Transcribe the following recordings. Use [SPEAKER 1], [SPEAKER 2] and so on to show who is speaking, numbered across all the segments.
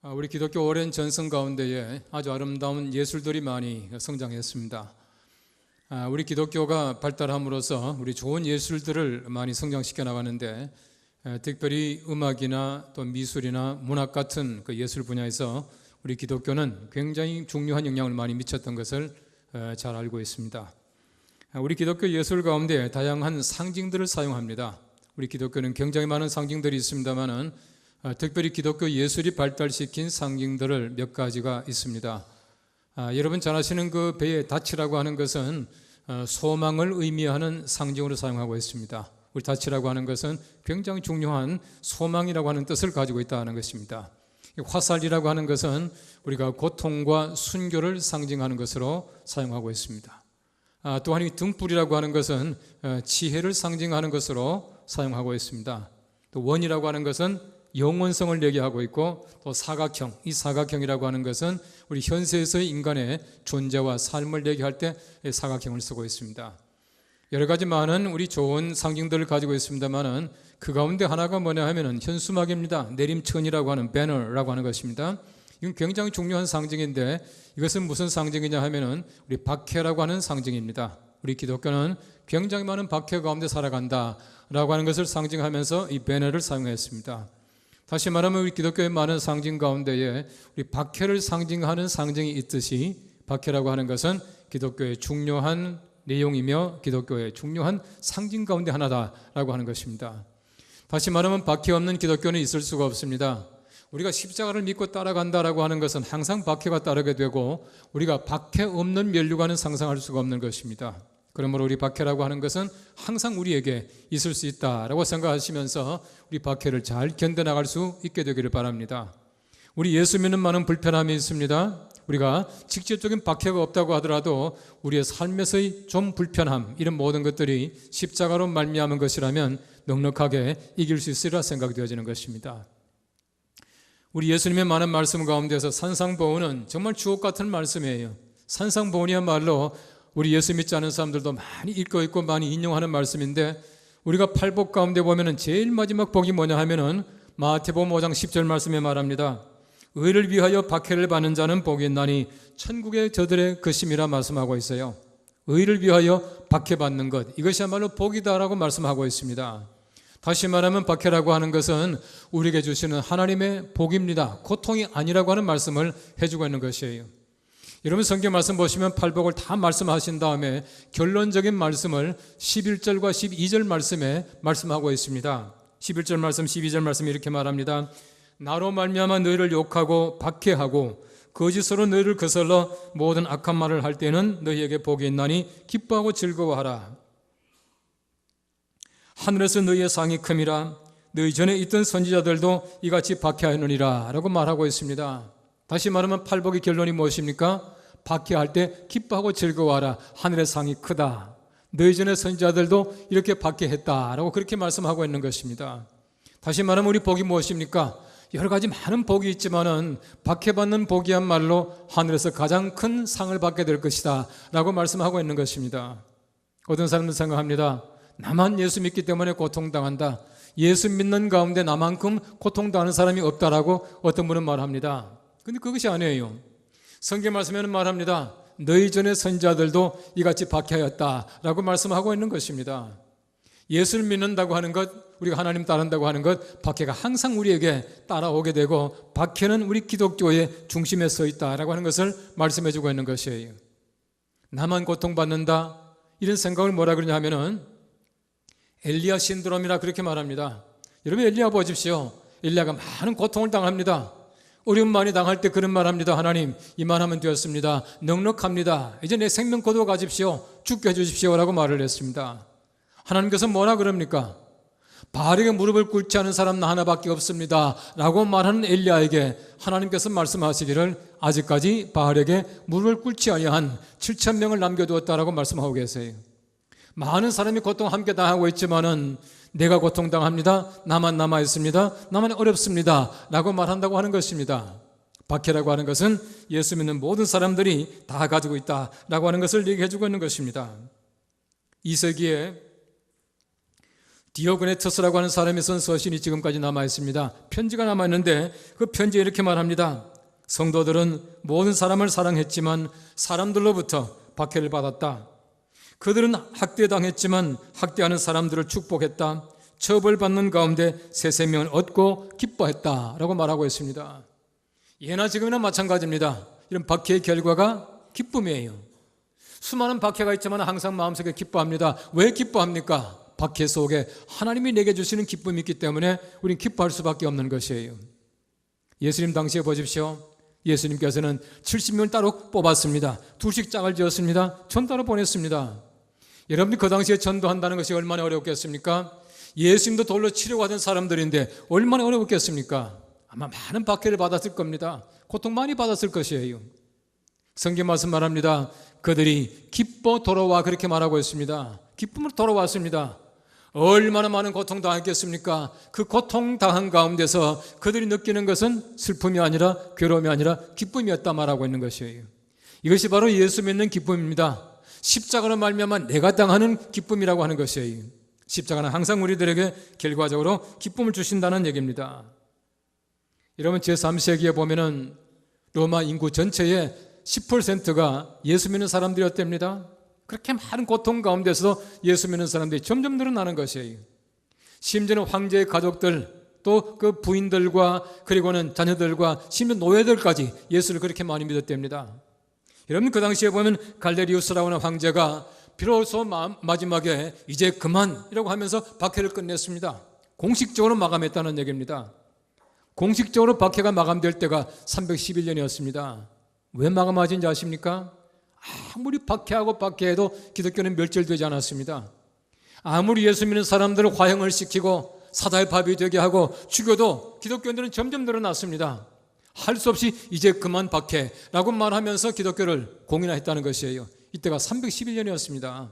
[SPEAKER 1] 우리 기독교 오랜 전승 가운데에 아주 아름다운 예술들이 많이 성장했습니다. 우리 기독교가 발달함으로써 우리 좋은 예술들을 많이 성장시켜 나가는데, 특별히 음악이나 또 미술이나 문학 같은 그 예술 분야에서 우리 기독교는 굉장히 중요한 영향을 많이 미쳤던 것을 잘 알고 있습니다. 우리 기독교 예술 가운데 다양한 상징들을 사용합니다. 우리 기독교는 굉장히 많은 상징들이 있습니다만은 특별히 기독교 예술이 발달시킨 상징들을 몇 가지가 있습니다. 여러분 잘 아시는 그 배의 닻이라고 하는 것은 소망을 의미하는 상징으로 사용하고 있습니다. 우리 닻이라고 하는 것은 굉장히 중요한 소망이라고 하는 뜻을 가지고 있다는 것입니다. 화살이라고 하는 것은 우리가 고통과 순교를 상징하는 것으로 사용하고 있습니다. 또한 이 등불이라고 하는 것은 지혜를 상징하는 것으로 사용하고 있습니다. 또 원이라고 하는 것은 영원성을 얘기하고 있고, 또 사각형, 이 사각형이라고 하는 것은 우리 현세에서의 인간의 존재와 삶을 얘기할 때 사각형을 쓰고 있습니다. 여러 가지 많은 우리 좋은 상징들을 가지고 있습니다만은 그 가운데 하나가 뭐냐 하면은 현수막입니다. 내림천이라고 하는 배너라고 하는 것입니다. 이건 굉장히 중요한 상징인데, 이것은 무슨 상징이냐 하면은 우리 박해라고 하는 상징입니다. 우리 기독교는 굉장히 많은 박해 가운데 살아간다라고 하는 것을 상징하면서 이 배너를 사용했습니다. 다시 말하면 우리 기독교의 많은 상징 가운데에 우리 박해를 상징하는 상징이 있듯이, 박해라고 하는 것은 기독교의 중요한 내용이며 기독교의 중요한 상징 가운데 하나다라고 하는 것입니다. 다시 말하면 박해 없는 기독교는 있을 수가 없습니다. 우리가 십자가를 믿고 따라간다라고 하는 것은 항상 박해가 따르게 되고, 우리가 박해 없는 면류관은 상상할 수가 없는 것입니다. 그러므로 우리 박해라고 하는 것은 항상 우리에게 있을 수 있다라고 생각하시면서 우리 박해를 잘 견뎌나갈 수 있게 되기를 바랍니다. 우리 예수 믿는 많은 불편함이 있습니다. 우리가 직접적인 박해가 없다고 하더라도 우리의 삶에서의 좀 불편함, 이런 모든 것들이 십자가로 말미암은 것이라면 넉넉하게 이길 수 있으리라 생각되어지는 것입니다. 우리 예수님의 많은 말씀 가운데서 산상보훈은 정말 주옥 같은 말씀이에요. 산상보훈이야말로 우리 예수 믿지 않은 사람들도 많이 읽고 있고 많이 인용하는 말씀인데, 우리가 팔복 가운데 보면은 제일 마지막 복이 뭐냐 하면은 마태복음 5장 10절 말씀에 말합니다. 의를 위하여 박해를 받는 자는 복이 있나니 천국의 저들의 것임이라 말씀하고 있어요. 의를 위하여 박해받는 것, 이것이야말로 복이다라고 말씀하고 있습니다. 다시 말하면 박해라고 하는 것은 우리에게 주시는 하나님의 복입니다. 고통이 아니라고 하는 말씀을 해주고 있는 것이에요. 여러분 성경 말씀 보시면 팔복을 다 말씀하신 다음에 결론적인 말씀을 11절과 12절 말씀에 말씀하고 있습니다. 11절 말씀, 12절 말씀 이렇게 말합니다. 나로 말미암아 너희를 욕하고 박해하고 거짓으로 너희를 거슬러 모든 악한 말을 할 때는 너희에게 복이 있나니 기뻐하고 즐거워하라. 하늘에서 너희의 상이 큼이라. 너희 전에 있던 선지자들도 이같이 박해하느니라 라고 말하고 있습니다. 다시 말하면 팔복의 결론이 무엇입니까? 박해할 때 기뻐하고 즐거워하라. 하늘의 상이 크다. 너희 전에 선지자들도 이렇게 박해했다라고 그렇게 말씀하고 있는 것입니다. 다시 말하면 우리 복이 무엇입니까? 여러 가지 많은 복이 있지만은 박해받는 복이야말로 하늘에서 가장 큰 상을 받게 될 것이다 라고 말씀하고 있는 것입니다. 어떤 사람들은 생각합니다. 나만 예수 믿기 때문에 고통당한다. 예수 믿는 가운데 나만큼 고통당하는 사람이 없다라고 어떤 분은 말합니다. 근데 그것이 아니에요. 성경 말씀에는 말합니다. 너희 전에 선지자들도 이같이 박해하였다라고 말씀하고 있는 것입니다. 예수를 믿는다고 하는 것, 우리가 하나님 따른다고 하는 것, 박해가 항상 우리에게 따라오게 되고, 박해는 우리 기독교의 중심에 서 있다라고 하는 것을 말씀해 주고 있는 것이에요. 나만 고통받는다, 이런 생각을 뭐라 그러냐 하면은 엘리야 신드롬이라 그렇게 말합니다. 여러분 엘리야 보십시오. 엘리야가 많은 고통을 당합니다. 어려움 많이 당할 때 그런 말합니다. 하나님 이만하면 되었습니다. 넉넉합니다. 이제 내 생명 거두어 가십시오. 죽게 해주십시오 라고 말을 했습니다. 하나님께서 뭐라 그럽니까? 바알에게 무릎을 꿇지 않은 사람 나 하나밖에 없습니다 라고 말하는 엘리야에게 하나님께서 말씀하시기를 아직까지 바알에게 무릎을 꿇지 아니한 7,000명을 남겨두었다라고 말씀하고 계세요. 많은 사람이 고통 함께 당하고 있지만은 내가 고통당합니다. 나만 남아있습니다. 나만 어렵습니다 라고 말한다고 하는 것입니다. 박해라고 하는 것은 예수 믿는 모든 사람들이 다 가지고 있다라고 하는 것을 얘기해 주고 있는 것입니다. 2세기에 디오그네토스라고 하는 사람이 쓴 서신이 지금까지 남아있습니다. 편지가 남아있는데 그 편지에 이렇게 말합니다. 성도들은 모든 사람을 사랑했지만 사람들로부터 박해를 받았다. 그들은 학대당했지만 학대하는 사람들을 축복했다. 처벌받는 가운데 새 생명을 얻고 기뻐했다 라고 말하고 있습니다. 예나 지금이나 마찬가지입니다. 이런 박해의 결과가 기쁨이에요. 수많은 박해가 있지만 항상 마음속에 기뻐합니다. 왜 기뻐합니까? 박해 속에 하나님이 내게 주시는 기쁨이 있기 때문에 우리는 기뻐할 수밖에 없는 것이에요. 예수님 당시에 보십시오. 예수님께서는 70명을 따로 뽑았습니다. 둘씩 짝을 지었습니다. 전도로 보냈습니다. 여러분이 그 당시에 전도한다는 것이 얼마나 어렵겠습니까? 예수님도 돌로 치려고 하던 사람들인데 얼마나 어려웠겠습니까? 아마 많은 박해를 받았을 겁니다. 고통 많이 받았을 것이에요. 성경 말씀 말합니다. 그들이 기뻐 돌아와 그렇게 말하고 있습니다. 기쁨으로 돌아왔습니다. 얼마나 많은 고통 당했겠습니까? 그 고통 당한 가운데서 그들이 느끼는 것은 슬픔이 아니라 괴로움이 아니라 기쁨이었다 말하고 있는 것이에요. 이것이 바로 예수 믿는 기쁨입니다. 십자가로 말미암아 내가 당하는 기쁨이라고 하는 것이에요. 십자가는 항상 우리들에게 결과적으로 기쁨을 주신다는 얘기입니다. 여러분 제3세기에 보면은 로마 인구 전체의 10%가 예수 믿는 사람들이었답니다. 그렇게 많은 고통 가운데서 예수 믿는 사람들이 점점 늘어나는 것이에요. 심지어는 황제의 가족들 또 그 부인들과 그리고는 자녀들과 심지어 노예들까지 예수를 그렇게 많이 믿었답니다. 여러분 그 당시에 보면 갈레리우스라고 하는 황제가 비로소 마지막에 이제 그만이라고 하면서 박해를 끝냈습니다. 공식적으로 마감했다는 얘기입니다. 공식적으로 박해가 마감될 때가 311년이었습니다. 왜 마감하신지 아십니까? 아무리 박해하고 박해해도 기독교는 멸절되지 않았습니다. 아무리 예수 믿는 사람들을 화형을 시키고 사다의밥이 되게 하고 죽여도 기독교인들은 점점 늘어났습니다. 할 수 없이 이제 그만 박해라고 말하면서 기독교를 공인했다는 것이에요. 이때가 311년이었습니다.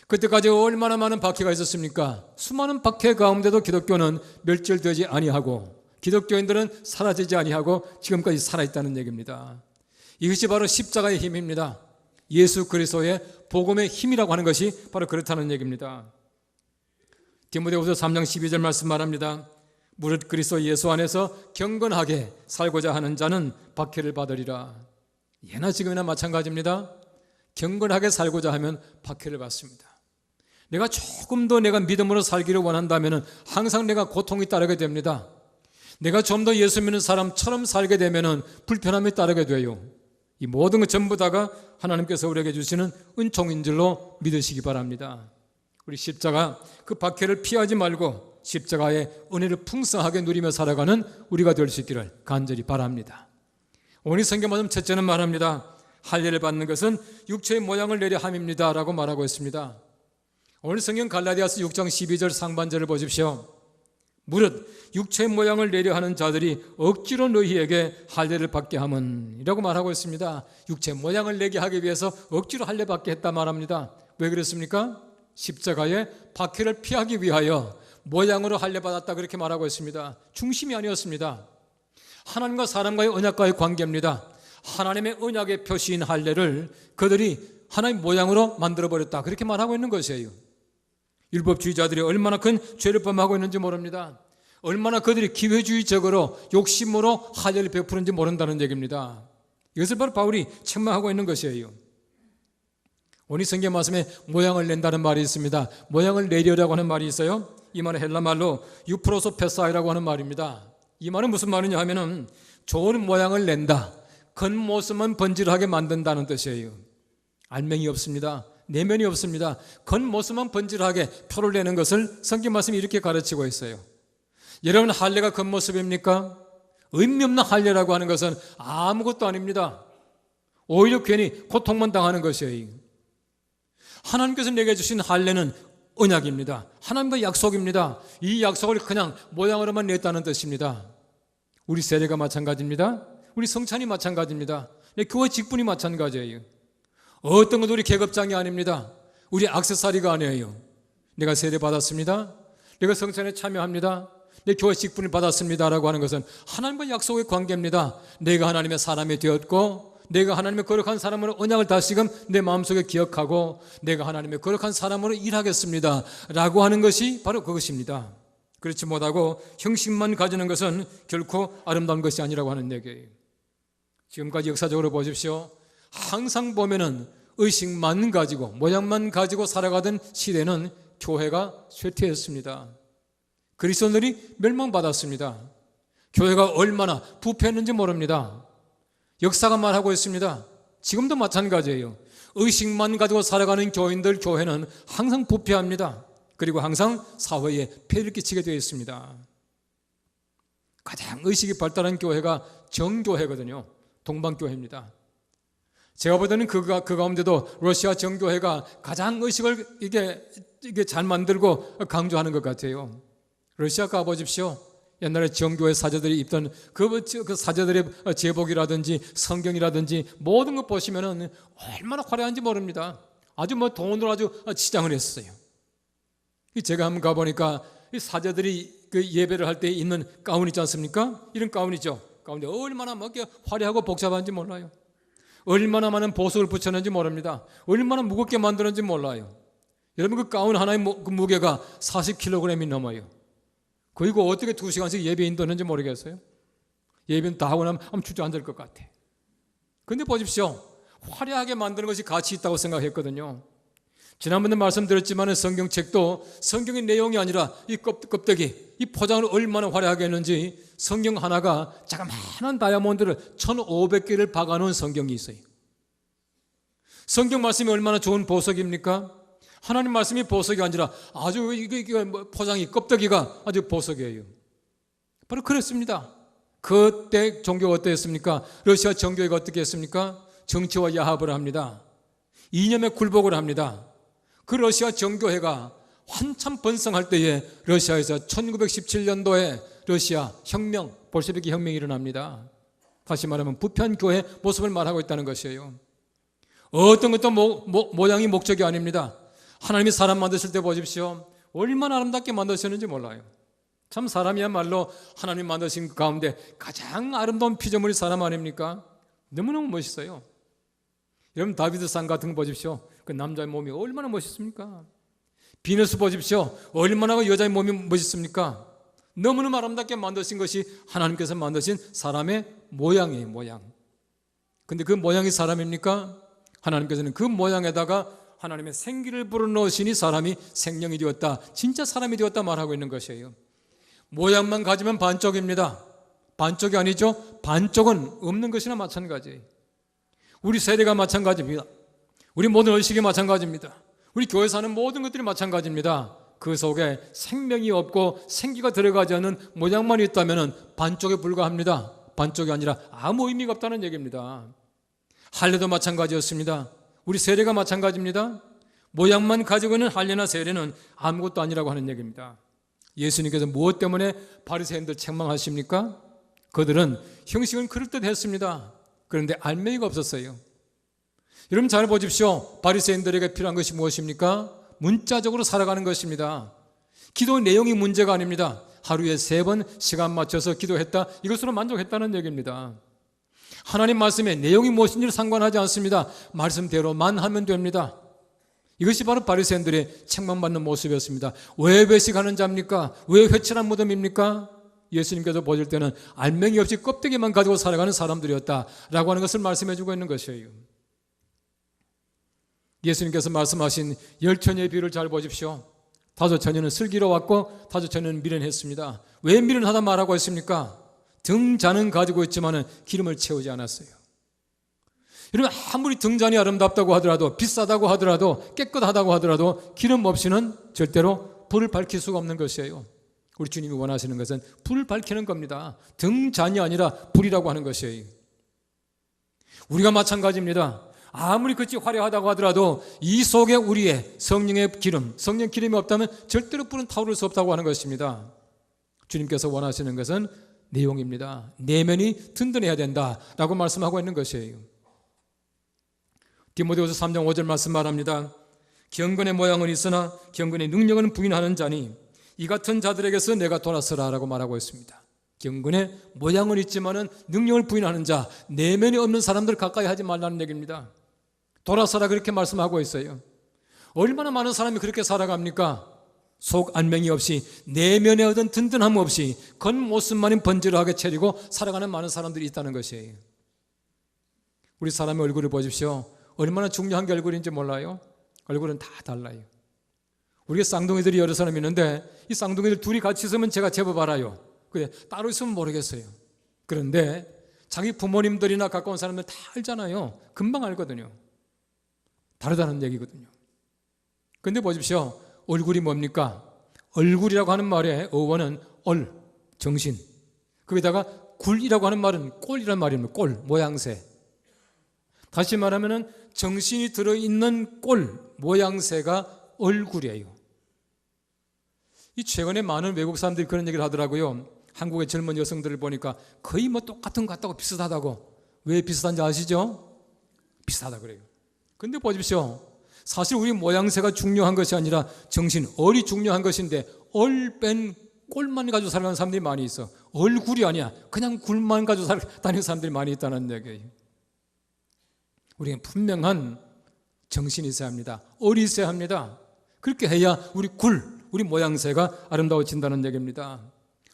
[SPEAKER 1] 그때까지 얼마나 많은 박해가 있었습니까? 수많은 박해 가운데도 기독교는 멸절되지 아니하고 기독교인들은 사라지지 아니하고 지금까지 살아있다는 얘기입니다. 이것이 바로 십자가의 힘입니다. 예수 그리스도의 복음의 힘이라고 하는 것이 바로 그렇다는 얘기입니다. 디모데후서 3장 12절 말씀 말합니다. 무릇 그리스도 예수 안에서 경건하게 살고자 하는 자는 박해를 받으리라. 예나 지금이나 마찬가지입니다. 경건하게 살고자 하면 박해를 받습니다. 내가 조금 더 내가 믿음으로 살기를 원한다면 항상 내가 고통이 따르게 됩니다. 내가 좀 더 예수 믿는 사람처럼 살게 되면 불편함이 따르게 돼요. 이 모든 것 전부 다가 하나님께서 우리에게 주시는 은총인 줄로 믿으시기 바랍니다. 우리 십자가 그 박해를 피하지 말고 십자가의 은혜를 풍성하게 누리며 살아가는 우리가 될 수 있기를 간절히 바랍니다. 오늘 성경 말씀 첫째는 말합니다. 할례를 받는 것은 육체의 모양을 내려 함입니다 라고 말하고 있습니다. 오늘 성경 갈라디아서 6장 12절 상반절을 보십시오. 무릇 육체의 모양을 내려 하는 자들이 억지로 너희에게 할례를 받게 함은 이라고 말하고 있습니다. 육체의 모양을 내게 하기 위해서 억지로 할례 받게 했다 말합니다. 왜 그랬습니까? 십자가의 박해를 피하기 위하여 모양으로 할례 받았다 그렇게 말하고 있습니다. 중심이 아니었습니다. 하나님과 사람과의 언약과의 관계입니다. 하나님의 언약의 표시인 할례를 그들이 하나님 모양으로 만들어버렸다 그렇게 말하고 있는 것이에요. 율법주의자들이 얼마나 큰 죄를 범하고 있는지 모릅니다. 얼마나 그들이 기회주의적으로 욕심으로 할례를 베푸는지 모른다는 얘기입니다. 이것을 바로 바울이 책망하고 있는 것이에요. 오늘 성경 말씀에 모양을 낸다는 말이 있습니다. 모양을 내려라고 하는 말이 있어요. 이 말은 헬라 말로 유프로소 페사이라고 하는 말입니다. 이 말은 무슨 말이냐 하면은 좋은 모양을 낸다, 겉모습만 번지르하게 만든다는 뜻이에요. 알맹이 없습니다. 내면이 없습니다. 겉모습만 번지르하게 표를 내는 것을 성경 말씀이 이렇게 가르치고 있어요. 여러분 할례가 겉모습입니까? 의미 없는 할례라고 하는 것은 아무것도 아닙니다. 오히려 괜히 고통만 당하는 것이에요. 하나님께서 내게 주신 할례는 언약입니다. 하나님과 약속입니다. 이 약속을 그냥 모양으로만 냈다는 뜻입니다. 우리 세례가 마찬가지입니다. 우리 성찬이 마찬가지입니다. 교회 직분이 마찬가지예요. 어떤 것도 우리 계급장이 아닙니다. 우리 액세서리가 아니에요. 내가 세례 받았습니다. 내가 성찬에 참여합니다. 내 교회 직분을 받았습니다 라고 하는 것은 하나님과 약속의 관계입니다. 내가 하나님의 사람이 되었고 내가 하나님의 거룩한 사람으로 언약을 다시금 내 마음속에 기억하고 내가 하나님의 거룩한 사람으로 일하겠습니다 라고 하는 것이 바로 그것입니다. 그렇지 못하고 형식만 가지는 것은 결코 아름다운 것이 아니라고 하는 얘기예요. 지금까지 역사적으로 보십시오. 항상 보면은 의식만 가지고 모양만 가지고 살아가던 시대는 교회가 쇠퇴했습니다. 그리스도인들이 멸망받았습니다. 교회가 얼마나 부패했는지 모릅니다. 역사가 말하고 있습니다. 지금도 마찬가지예요. 의식만 가지고 살아가는 교인들 교회는 항상 부패합니다. 그리고 항상 사회에 폐를 끼치게 되어 있습니다. 가장 의식이 발달한 교회가 정교회거든요. 동방교회입니다. 제가 볼 때는 그 가운데도 러시아 정교회가 가장 의식을 이게 잘 만들고 강조하는 것 같아요. 러시아 가보십시오. 옛날에 정교회 사제들이 입던 그 사제들의 제복이라든지 성경이라든지 모든 것 보시면은 얼마나 화려한지 모릅니다. 아주 돈으로 아주 치장을 했어요. 제가 한번 가보니까 이 사제들이 그 예배를 할 때 입는 가운 있지 않습니까? 이런 가운이죠. 가운데 얼마나 화려하고 복잡한지 몰라요. 얼마나 많은 보석을 붙였는지 모릅니다. 얼마나 무겁게 만드는지 몰라요. 여러분 그 가운 하나의 무게가 40kg이 넘어요. 그리고 어떻게 2시간씩 예배 인도했는지 모르겠어요. 예배는 다 하고 나면 아무 주저앉을 것 같아. 그런데 보십시오. 화려하게 만드는 것이 가치 있다고 생각했거든요. 지난번에 말씀드렸지만 성경책도 성경의 내용이 아니라 이 껍데기, 이 포장을 얼마나 화려하게 했는지 성경 하나가 자그마한 다이아몬드를 1500개를 박아놓은 성경이 있어요. 성경 말씀이 얼마나 좋은 보석입니까? 하나님 말씀이 보석이 아니라 아주 이게 포장이 껍데기가 아주 보석이에요. 바로 그랬습니다. 그때 종교가 어땠습니까? 러시아 정교회가 어떻게 했습니까? 정치와 야합을 합니다. 이념에 굴복을 합니다. 그 러시아 정교회가 한참 번성할 때에 러시아에서 1917년도에 러시아 혁명, 볼셰비키 혁명이 일어납니다. 다시 말하면 부패한 교회 모습을 말하고 있다는 것이에요. 어떤 것도 모양이 목적이 아닙니다. 하나님이 사람 만드실 때 보십시오. 얼마나 아름답게 만드셨는지 몰라요. 참 사람이야말로 하나님 만드신 가운데 가장 아름다운 피조물이 사람 아닙니까? 너무너무 멋있어요. 여러분 다비드상 같은 거 보십시오. 그 남자의 몸이 얼마나 멋있습니까? 비너스 보십시오. 얼마나 그 여자의 몸이 멋있습니까? 너무너무 아름답게 만드신 것이 하나님께서 만드신 사람의 모양이에요. 모양. 근데 그 모양이 사람입니까? 하나님께서는 그 모양에다가 하나님의 생기를 불어넣으시니 사람이 생명이 되었다. 진짜 사람이 되었다 말하고 있는 것이에요. 모양만 가지면 반쪽입니다. 반쪽이 아니죠. 반쪽은 없는 것이나 마찬가지예요. 우리 세대가 마찬가지입니다. 우리 모든 의식이 마찬가지입니다. 우리 교회 사는 모든 것들이 마찬가지입니다. 그 속에 생명이 없고 생기가 들어가지 않는 모양만 있다면 반쪽에 불과합니다. 반쪽이 아니라 아무 의미가 없다는 얘기입니다. 할례도 마찬가지였습니다. 우리 세례가 마찬가지입니다. 모양만 가지고 있는 할례나 세례는 아무것도 아니라고 하는 얘기입니다. 예수님께서 무엇 때문에 바리새인들 책망하십니까? 그들은 형식은 그럴듯했습니다. 그런데 알맹이가 없었어요. 여러분 잘 보십시오. 바리새인들에게 필요한 것이 무엇입니까? 문자적으로 살아가는 것입니다. 기도 내용이 문제가 아닙니다. 하루에 3번 시간 맞춰서 기도했다. 이것으로 만족했다는 얘기입니다. 하나님 말씀의 내용이 무엇인지를 상관하지 않습니다. 말씀대로만 하면 됩니다. 이것이 바로 바리새인들의 책망받는 모습이었습니다. 왜 외식하는 자입니까? 왜 회칠한 무덤입니까? 예수님께서 보실 때는 알맹이 없이 껍데기만 가지고 살아가는 사람들이었다라고 하는 것을 말씀해 주고 있는 것이에요. 예수님께서 말씀하신 10처녀의 비유를 잘 보십시오. 5처녀는 슬기로웠고 5처녀는 미련했습니다. 왜 미련하다 말하고 있습니까? 등잔은 가지고 있지만 기름을 채우지 않았어요. 여러분 아무리 등잔이 아름답다고 하더라도 비싸다고 하더라도 깨끗하다고 하더라도 기름 없이는 절대로 불을 밝힐 수가 없는 것이에요. 우리 주님이 원하시는 것은 불을 밝히는 겁니다. 등잔이 아니라 불이라고 하는 것이에요. 우리가 마찬가지입니다. 아무리 그치 화려하다고 하더라도 이 속에 우리의 성령의 기름, 성령 기름이 없다면 절대로 불은 타오를 수 없다고 하는 것입니다. 주님께서 원하시는 것은 내용입니다. 내면이 든든해야 된다라고 말씀하고 있는 것이에요. 디모데후서 3장 5절 말씀 말합니다. 경건의 모양은 있으나 경건의 능력은 부인하는 자니 이 같은 자들에게서 내가 돌아서라 라고 말하고 있습니다. 경건의 모양은 있지만은 능력을 부인하는 자, 내면이 없는 사람들 가까이 하지 말라는 얘기입니다. 돌아서라 그렇게 말씀하고 있어요. 얼마나 많은 사람이 그렇게 살아갑니까? 속 안맹이 없이, 내면에 얻은 든든함 없이 겉모습만이 번지르하게 차리고 살아가는 많은 사람들이 있다는 것이에요. 우리 사람의 얼굴을 보십시오. 얼마나 중요한 게 얼굴인지 몰라요? 얼굴은 다 달라요. 우리가 쌍둥이들이 여러 사람 있는데 이 쌍둥이들 둘이 같이 있으면 제가 제법 알아요. 그래, 따로 있으면 모르겠어요. 그런데 자기 부모님들이나 가까운 사람들 다 알잖아요. 금방 알거든요. 다르다는 얘기거든요. 근데 보십시오. 얼굴이 뭡니까? 얼굴이라고 하는 말의 어원은 정신. 거기다가 굴이라고 하는 말은 꼴이라는 말입니다. 꼴, 모양새. 다시 말하면 정신이 들어있는 꼴, 모양새가 얼굴이에요. 이 최근에 많은 외국 사람들이 그런 얘기를 하더라고요. 한국의 젊은 여성들을 보니까 거의 뭐 똑같은 것 같다고, 비슷하다고. 왜 비슷한지 아시죠? 비슷하다 그래요. 근데 보십시오. 사실 우리 모양새가 중요한 것이 아니라 정신, 얼이 중요한 것인데 얼 뺀 꼴만 가지고 살아가는 사람들이 많이 있어. 얼굴이 아니야. 그냥 굴만 가지고 다니는 사람들이 많이 있다는 얘기예요. 우리는 분명한 정신이 있어야 합니다. 얼이 있어야 합니다. 그렇게 해야 우리 모양새가 아름다워진다는 얘기입니다.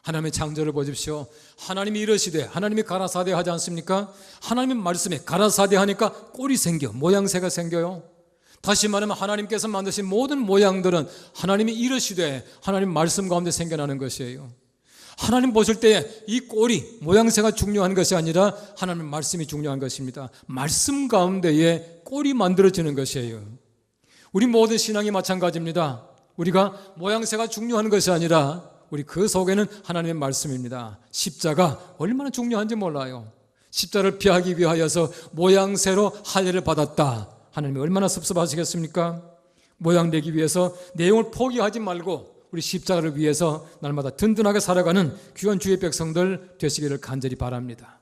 [SPEAKER 1] 하나님의 창조를 보십시오. 하나님이 이러시되, 하나님이 가라사대 하지 않습니까? 하나님의 말씀에 가라사대 하니까 꼴이 생겨, 모양새가 생겨요. 다시 말하면 하나님께서 만드신 모든 모양들은 하나님이 이러시되 하나님 말씀 가운데 생겨나는 것이에요. 하나님 보실 때에 이 꼴이, 모양새가 중요한 것이 아니라 하나님의 말씀이 중요한 것입니다. 말씀 가운데에 꼴이 만들어지는 것이에요. 우리 모든 신앙이 마찬가지입니다. 우리가 모양새가 중요한 것이 아니라 우리 그 속에는 하나님의 말씀입니다. 십자가 얼마나 중요한지 몰라요. 십자가를 피하기 위하여서 모양새로 할례를 받았다. 하나님이 얼마나 섭섭하시겠습니까? 모양 내기 위해서 내용을 포기하지 말고 우리 십자가를 위해서 날마다 든든하게 살아가는 귀한 주의 백성들 되시기를 간절히 바랍니다.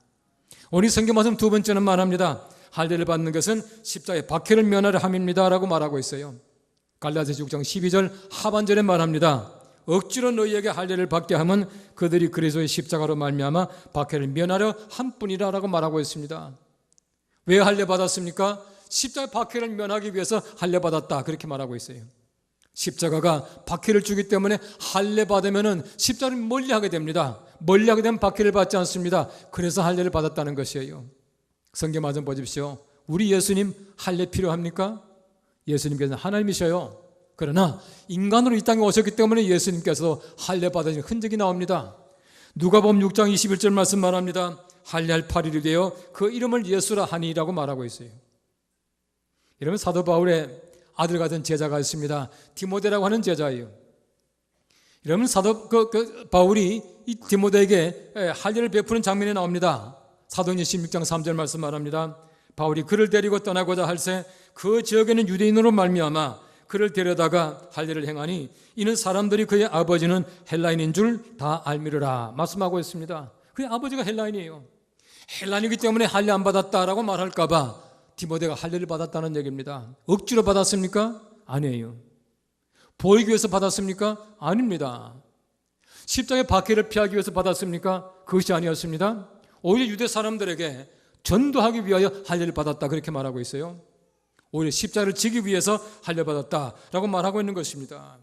[SPEAKER 1] 오늘 성경 말씀 두 번째는 말합니다. 할례를 받는 것은 십자가의 박해를 면하려 함입니다 라고 말하고 있어요. 갈라디아서 6장 12절 하반절에 말합니다. 억지로 너희에게 할례를 받게 하면 그들이 그리스도의 십자가로 말미암아 박해를 면하려 함뿐이라 라고 말하고 있습니다. 왜 할례 받았습니까? 십자가의 박해를 면하기 위해서 할례 받았다 그렇게 말하고 있어요. 십자가가 박해를 주기 때문에 할례 받으면 십자가를 멀리하게 됩니다. 멀리하게 되면 박해를 받지 않습니다. 그래서 할례를 받았다는 것이에요. 성경 말씀 보십시오. 우리 예수님 할례 필요합니까? 예수님께서는 하나님이셔요. 그러나 인간으로 이 땅에 오셨기 때문에 예수님께서 할례 받으신 흔적이 나옵니다. 누가복음 6장 21절 말씀 말합니다. 할례할 8일이 되어 그 이름을 예수라 하니라고 말하고 있어요. 이러면 사도 바울의 아들 같은 제자가 있습니다. 디모데라고 하는 제자예요. 이러면 사도 바울이 이 디모데에게 할례를 베푸는 장면이 나옵니다. 사도행전 16장 3절 말씀 말합니다. 바울이 그를 데리고 떠나고자 할새 그 지역에는 유대인으로 말미암아 그를 데려다가 할례를 행하니 이는 사람들이 그의 아버지는 헬라인인 줄 다 알미르라 말씀하고 있습니다. 그의 아버지가 헬라인이에요. 헬라인이기 때문에 할례 안 받았다라고 말할까 봐 디모데가 할례를 받았다는 얘기입니다. 억지로 받았습니까? 아니에요. 보이기 위해서 받았습니까? 아닙니다. 십자가의 박해를 피하기 위해서 받았습니까? 그것이 아니었습니다. 오히려 유대 사람들에게 전도하기 위하여 할례를 받았다 그렇게 말하고 있어요. 오히려 십자가를 지기 위해서 할례 받았다라고 말하고 있는 것입니다.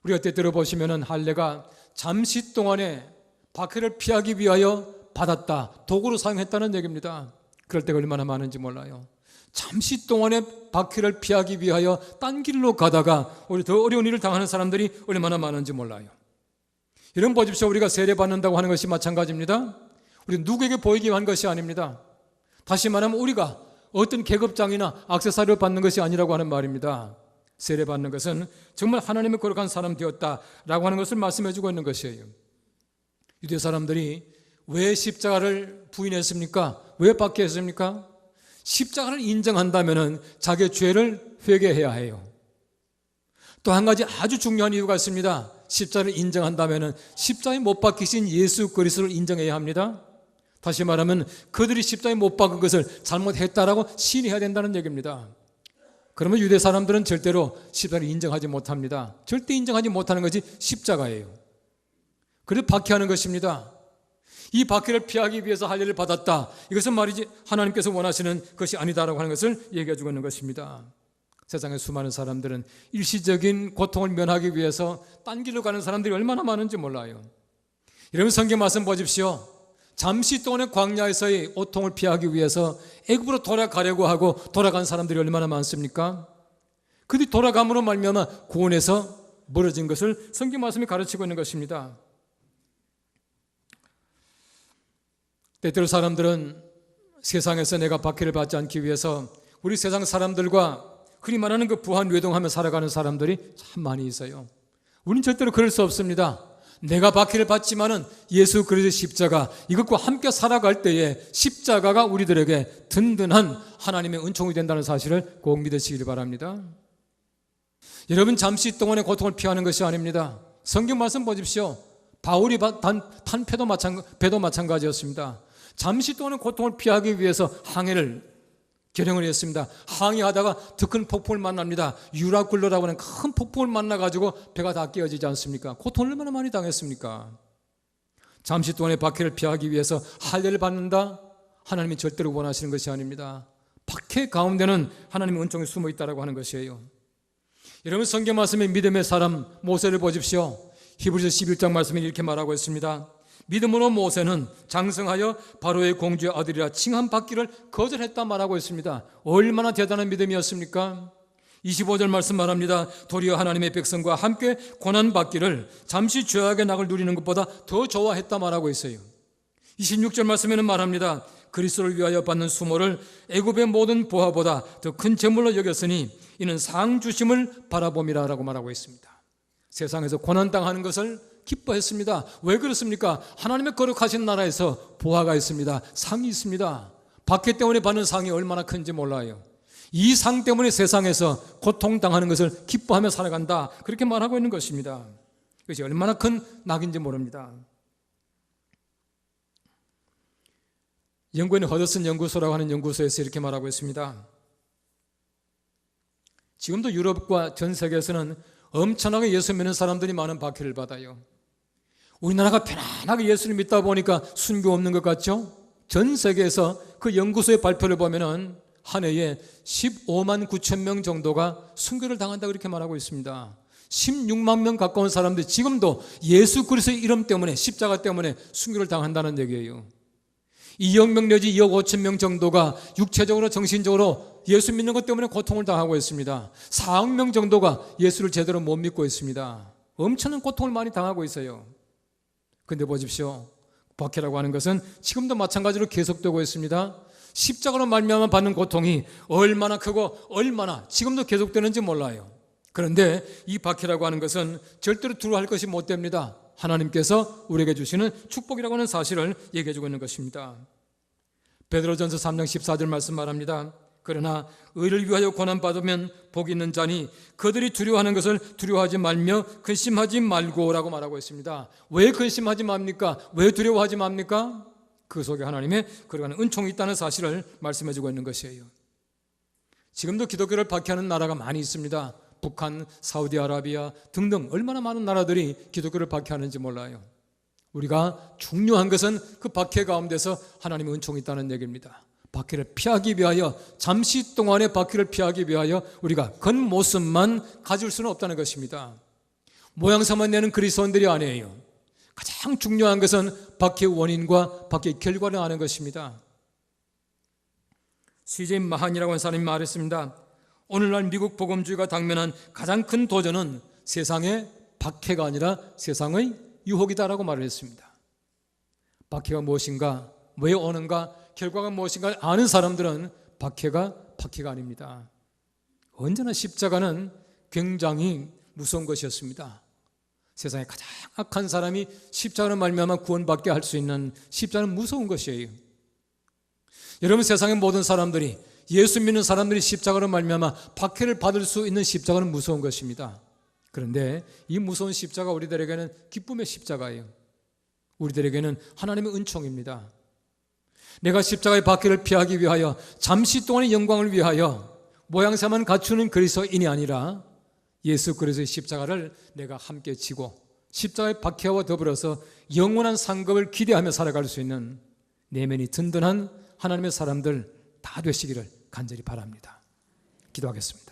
[SPEAKER 1] 우리가 때때로 보시면은 할례가 잠시 동안에 박해를 피하기 위하여 받았다, 도구로 사용했다는 얘기입니다. 그럴 때가 얼마나 많은지 몰라요. 잠시 동안에 박해를 피하기 위하여 딴 길로 가다가 오히려 더 어려운 일을 당하는 사람들이 얼마나 많은지 몰라요. 이런 보십시오. 우리가 세례받는다고 하는 것이 마찬가지입니다. 우리 누구에게 보이기 위한 것이 아닙니다. 다시 말하면 우리가 어떤 계급장이나 액세서리를 받는 것이 아니라고 하는 말입니다. 세례받는 것은 정말 하나님의 거룩한 사람 되었다라고 하는 것을 말씀해 주고 있는 것이에요. 유대 사람들이 왜 십자가를 부인했습니까? 왜 박해했습니까? 십자가를 인정한다면 자기의 죄를 회개해야 해요. 또 한 가지 아주 중요한 이유가 있습니다. 십자가를 인정한다면 십자가에 못 박히신 예수 그리스도를 인정해야 합니다. 다시 말하면 그들이 십자가에 못 박은 것을 잘못했다라고 시인해야 된다는 얘기입니다. 그러면 유대 사람들은 절대로 십자가를 인정하지 못합니다. 절대 인정하지 못하는 것이 십자가예요. 그래서 박해하는 것입니다. 이 박해를 피하기 위해서 할례를 받았다. 이것은 말이지 하나님께서 원하시는 것이 아니다라고 하는 것을 얘기해 주고 있는 것입니다. 세상의 수많은 사람들은 일시적인 고통을 면하기 위해서 딴 길로 가는 사람들이 얼마나 많은지 몰라요. 여러분 성경 말씀 보십시오. 잠시 동안의 광야에서의 고통을 피하기 위해서 애굽으로 돌아가려고 하고 돌아간 사람들이 얼마나 많습니까? 그들이 돌아감으로 말미암아 구원에서 멀어진 것을 성경 말씀이 가르치고 있는 것입니다. 때때로 사람들은 세상에서 내가 박해를 받지 않기 위해서 우리 세상 사람들과 흔히 말하는 그 부한 외동하며 살아가는 사람들이 참 많이 있어요. 우리는 절대로 그럴 수 없습니다. 내가 박해를 받지만은 예수 그리스도의 십자가 이것과 함께 살아갈 때에 십자가가 우리들에게 든든한 하나님의 은총이 된다는 사실을 꼭 믿으시길 바랍니다. 여러분 잠시 동안의 고통을 피하는 것이 아닙니다. 성경 말씀 보십시오. 바울이 탄 배도 마찬가지였습니다. 잠시 동안의 고통을 피하기 위해서 항해를 결행을 했습니다. 항해하다가 더 큰 폭풍을 만납니다. 유라굴로라고 하는 큰 폭풍을 만나가지고 배가 다 깨어지지 않습니까? 고통을 얼마나 많이 당했습니까? 잠시 동안의 박해를 피하기 위해서 할례를 받는다? 하나님이 절대로 원하시는 것이 아닙니다. 박해 가운데는 하나님의 은총이 숨어 있다고 하는 것이에요. 여러분 성경 말씀의 믿음의 사람 모세를 보십시오. 히브리서 11장 말씀에 이렇게 말하고 있습니다. 믿음으로 모세는 장성하여 바로의 공주의 아들이라 칭함받기를 거절했다 말하고 있습니다. 얼마나 대단한 믿음이었습니까? 25절 말씀 말합니다. 도리어 하나님의 백성과 함께 고난받기를 잠시 죄악의 낙을 누리는 것보다 더 좋아했다 말하고 있어요. 26절 말씀에는 말합니다. 그리스도를 위하여 받는 수모를 애굽의 모든 보화보다 더 큰 재물로 여겼으니 이는 상 주심을 바라봄이라 라고 말하고 있습니다. 세상에서 고난당하는 것을 기뻐했습니다. 왜 그렇습니까? 하나님의 거룩하신 나라에서 보화가 있습니다. 상이 있습니다. 박해 때문에 받는 상이 얼마나 큰지 몰라요. 이 상 때문에 세상에서 고통당하는 것을 기뻐하며 살아간다. 그렇게 말하고 있는 것입니다. 그것이 얼마나 큰 낙인지 모릅니다. 영국의 허더슨 연구소라고 하는 연구소에서 이렇게 말하고 있습니다. 지금도 유럽과 전 세계에서는 엄청나게 예수 믿는 사람들이 많은 박해를 받아요. 우리나라가 편안하게 예수를 믿다 보니까 순교 없는 것 같죠? 전 세계에서 그 연구소의 발표를 보면은 한 해에 15만 9천 명 정도가 순교를 당한다 그렇게 말하고 있습니다. 16만 명 가까운 사람들이 지금도 예수 그리스도의 이름 때문에 십자가 때문에 순교를 당한다는 얘기예요. 2억 명 내지 2억 5천 명 정도가 육체적으로 정신적으로 예수 믿는 것 때문에 고통을 당하고 있습니다. 4억 명 정도가 예수를 제대로 못 믿고 있습니다. 엄청난 고통을 많이 당하고 있어요. 그런데 보십시오. 박해라고 하는 것은 지금도 마찬가지로 계속되고 있습니다. 십자가로 말미암아 받는 고통이 얼마나 크고 얼마나 지금도 계속되는지 몰라요. 그런데 이 박해라고 하는 것은 절대로 두려워할 것이 못 됩니다. 하나님께서 우리에게 주시는 축복이라고 하는 사실을 얘기해 주고 있는 것입니다. 베드로전서 3장 14절 말씀 말합니다. 그러나 의를 위하여 고난받으면 복이 있는 자니 그들이 두려워하는 것을 두려워하지 말며 근심하지 말고 라고 말하고 있습니다. 왜 근심하지 맙니까? 왜 두려워하지 맙니까? 그 속에 하나님의 그러한 은총이 있다는 사실을 말씀해 주고 있는 것이에요. 지금도 기독교를 박해하는 나라가 많이 있습니다. 북한, 사우디아라비아 등등 얼마나 많은 나라들이 기독교를 박해하는지 몰라요. 우리가 중요한 것은 그 박해 가운데서 하나님의 은총이 있다는 얘기입니다. 박해를 피하기 위하여 잠시 동안의 박해를 피하기 위하여 우리가 겉모습만 가질 수는 없다는 것입니다. 모양새만 내는 그리스도인들이 아니에요. 가장 중요한 것은 박해의 원인과 박해의 결과를 아는 것입니다. CJ 마한이라고 하는 사람이 말했습니다. 오늘날 미국 복음주의가 당면한 가장 큰 도전은 세상의 박해가 아니라 세상의 유혹이다라고 말을 했습니다. 박해가 무엇인가, 왜 오는가, 결과가 무엇인가 아는 사람들은 박해가 아닙니다. 언제나 십자가는 굉장히 무서운 것이었습니다. 세상에 가장 악한 사람이 십자가로 말미암아 구원받게 할 수 있는 십자가는 무서운 것이에요. 여러분 세상의 모든 사람들이 예수 믿는 사람들이 십자가로 말미암아 박해를 받을 수 있는 십자가는 무서운 것입니다. 그런데 이 무서운 십자가 우리들에게는 기쁨의 십자가예요. 우리들에게는 하나님의 은총입니다. 내가 십자가의 박해를 피하기 위하여 잠시 동안의 영광을 위하여 모양새만 갖추는 그리스도인이 아니라 예수 그리스도의 십자가를 내가 함께 지고 십자가의 박해와 더불어서 영원한 상급을 기대하며 살아갈 수 있는 내면이 든든한 하나님의 사람들 다 되시기를 간절히 바랍니다. 기도하겠습니다.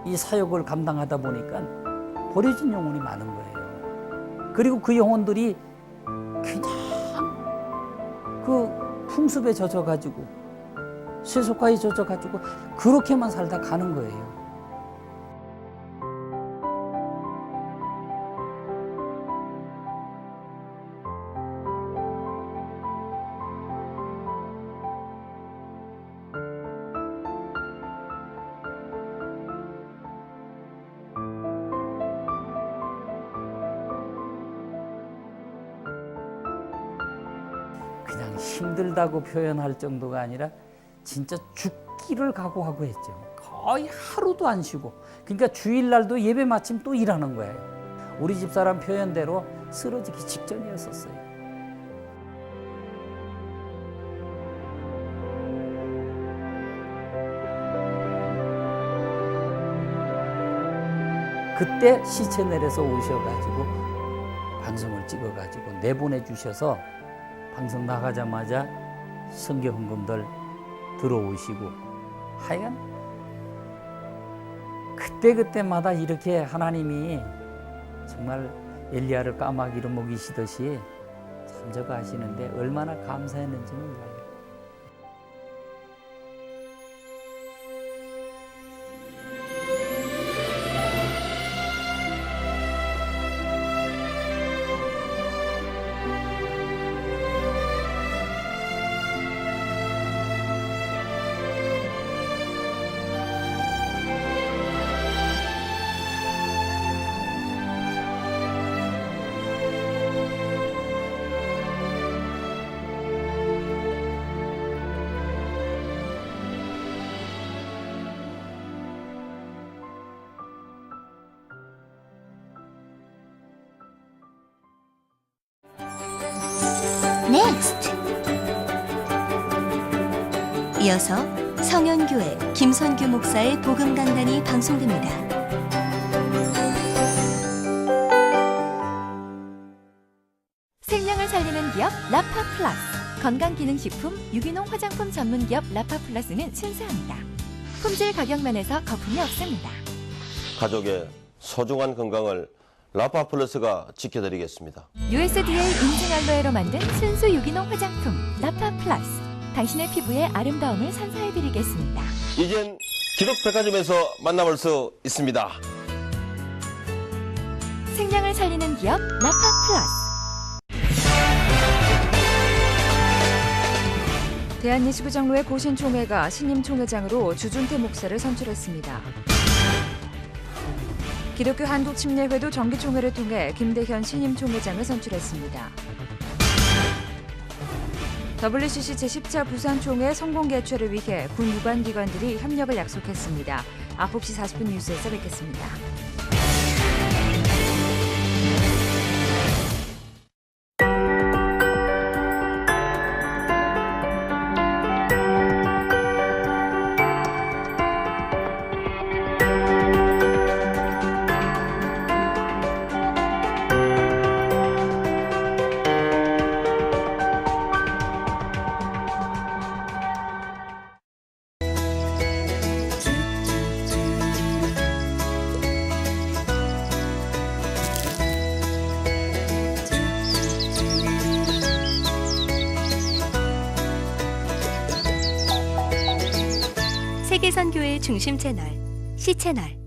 [SPEAKER 2] 이 사역을 감당하다 보니까 버려진 영혼이 많은 거예요. 그리고 그 영혼들이 그냥 그 풍습에 젖어가지고 세속화에 젖어가지고 그렇게만 살다 가는 거예요. 그냥 힘들다고 표현할 정도가 아니라 진짜 죽기를 각오하고 했죠. 거의 하루도 안 쉬고. 그러니까 주일날도 예배 마침 또 일하는 거예요. 우리 집사람 표현대로 쓰러지기 직전이었었어요. 그때 시체 내려서 오셔가지고 방송을 찍어가지고 내보내주셔서 방송 나가자마자 성교 헌금들 들어오시고 하여간 그때마다 이렇게 하나님이 정말 엘리야를 까마귀로 먹이시듯이 잠저가 하시는데 얼마나 감사했는지 몰라요.
[SPEAKER 3] Next. 이어서 성현교회 김선규 목사의 복음 강단이 방송됩니다.
[SPEAKER 4] 생명을 살리는 기업 라파플러스, 건강기능식품, 유기농 화장품 전문기업 라파플러스는 순수합니다. 품질 가격 면에서 거품이 없습니다.
[SPEAKER 5] 가족의 소중한 건강을 라파플러스가 지켜드리겠습니다.
[SPEAKER 4] USDA 인증 알로에로 만든 순수 유기농 화장품 라파플러스, 당신의 피부의 아름다움을 선사해드리겠습니다.
[SPEAKER 5] 이젠 기록백화점에서 만나볼 수 있습니다.
[SPEAKER 4] 생명을 살리는 기업 라파플러스.
[SPEAKER 6] 대한예수구장로회 고신총회가 신임 총회장으로 주준태 목사를 선출했습니다. 기독교 한국침례회도 정기총회를 통해 김대현 신임 총회장을 선출했습니다. WCC 제10차 부산총회 성공 개최를 위해 군 유관기관들이 협력을 약속했습니다. 9시 40분 뉴스에서 뵙겠습니다.
[SPEAKER 3] 세계선교회 중심 채널, C채널.